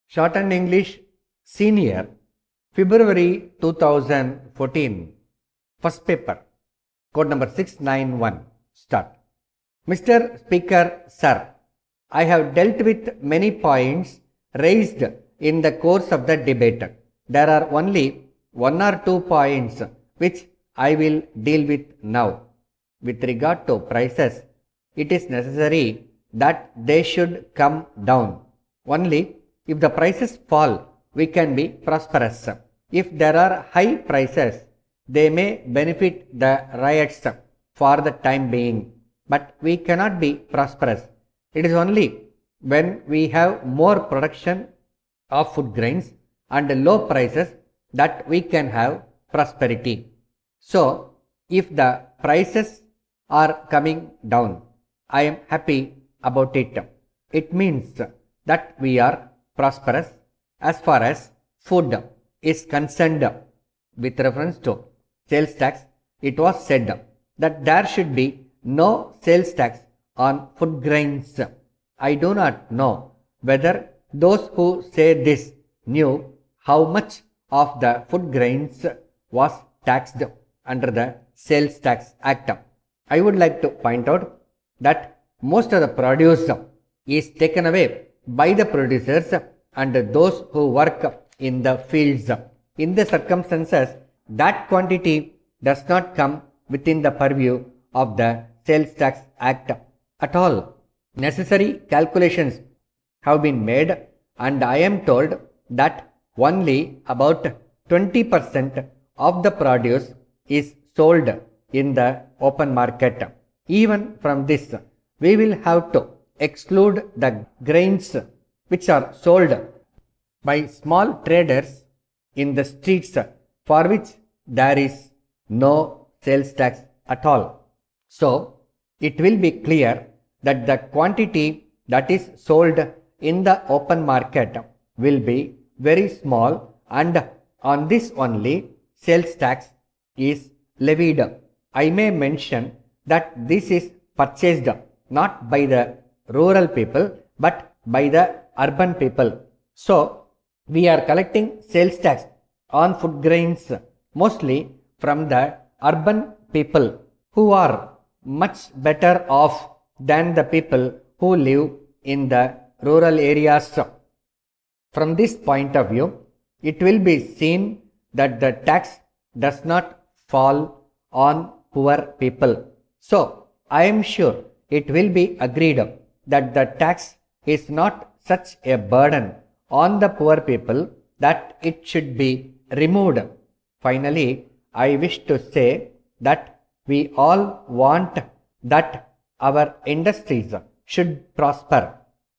Shortened English Senior, February 2014. First paper, code number 691. Start. Mr. Speaker, Sir, I have dealt with many points raised in the course of the debate. There are only one or two points which I will deal with now. With regard to prices, it is necessary that they should come down. Only if the prices fall, we can be prosperous. If there are high prices, they may benefit the riots for the time being, but we cannot be prosperous. It is only when we have more production of food grains and low prices that we can have prosperity. So, if the prices are coming down, I am happy about it. It means that we are prosperous as far as food is concerned. With reference to sales tax, it was said that there should be no sales tax on food grains. I do not know whether those who say this knew how much of the food grains was taxed under the Sales Tax Act. I would like to point out that most of the produce is taken away by the producers and those who work in the fields. In the circumstances, that quantity does not come within the purview of the Sales Tax Act at all. Necessary calculations have been made, and I am told that only about 20% of the produce is sold in the open market. Even from this, we will have to exclude the grains which are sold by small traders in the streets, for which there is no sales tax at all. So, it will be clear that the quantity that is sold in the open market will be very small, and on this only sales tax is levied. I may mention that this is purchased not by the rural people but by the urban people. So, we are collecting sales tax on food grains mostly from the urban people who are much better off than the people who live in the rural areas. From this point of view, it will be seen that the tax does not fall on poor people. So, I am sure it will be agreed that the tax is not such a burden on the poor people that it should be removed. Finally, I wish to say that we all want that our industries should prosper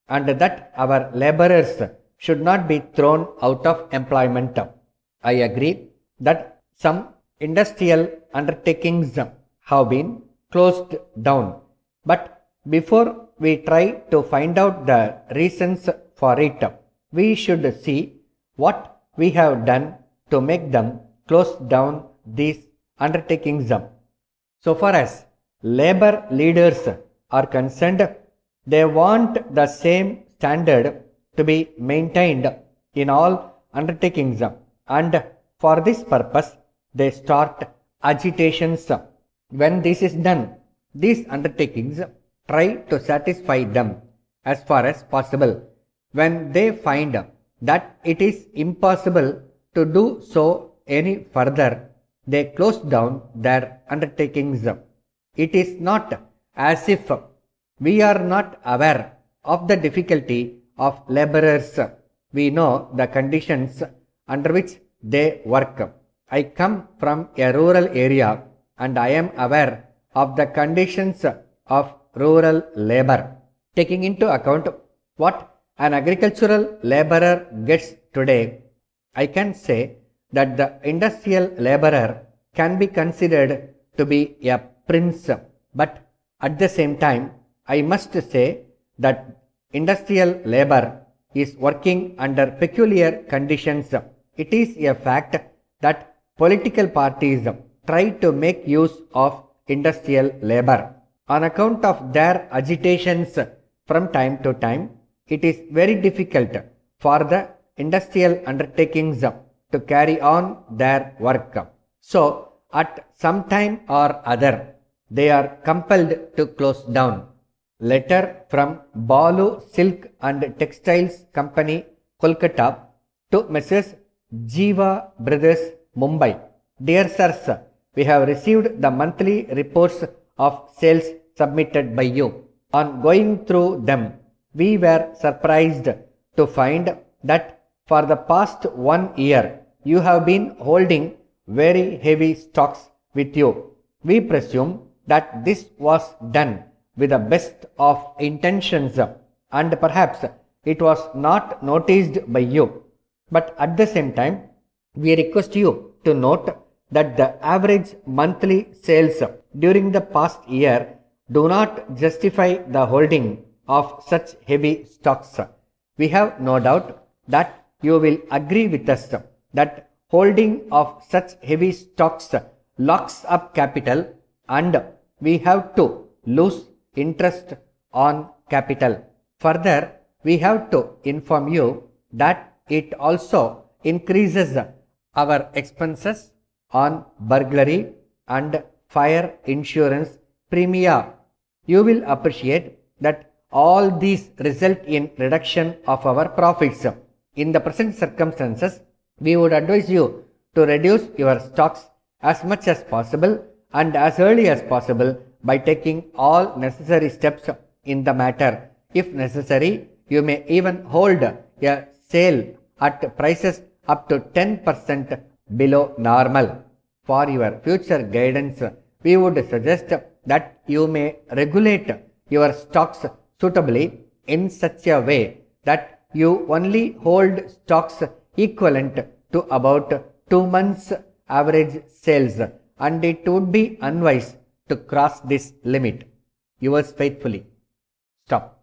and that our laborers should not be thrown out of employment. I agree that some industrial undertakings have been closed down, but before we try to find out the reasons for it, we should see what we have done to make them close down these undertakings. So far as labor leaders are concerned, they want the same standard to be maintained in all undertakings, and for this purpose they start agitations. When this is done, these undertakings try to satisfy them as far as possible. When they find that it is impossible to do so any further, they close down their undertakings. It is not as if we are not aware of the difficulty of laborers. We know the conditions under which they work. I come from a rural area and I am aware of the conditions of rural labor. Taking into account what an agricultural laborer gets today, I can say that the industrial laborer can be considered to be a prince, but at the same time, I must say that industrial labor is working under peculiar conditions. It is a fact that political parties try to make use of industrial labor. On account of their agitations from time to time, it is very difficult for the industrial undertakings to carry on their work. So, at some time or other, they are compelled to close down. Letter from Balu Silk and Textiles Company, Kolkata, to Messrs. Jiva Brothers, Mumbai. Dear sirs, we have received the monthly reports of sales submitted by you. On going through them, we were surprised to find that for the past 1 year, you have been holding very heavy stocks with you. We presume that this was done with the best of intentions, and perhaps it was not noticed by you. But at the same time, we request you to note that the average monthly sales during the past year do not justify the holding of such heavy stocks. We have no doubt that you will agree with us that holding of such heavy stocks locks up capital, and we have to lose interest on capital. Further, we have to inform you that it also increases our expenses on burglary and fire insurance premia. You will appreciate that all these result in reduction of our profits. In the present circumstances, we would advise you to reduce your stocks as much as possible and as early as possible by taking all necessary steps in the matter. If necessary, you may even hold a sale at prices up to 10% below normal. For your future guidance, we would suggest that you may regulate your stocks suitably in such a way that you only hold stocks equivalent to about 2 months average sales, and it would be unwise to cross this limit. Yours faithfully. Stop.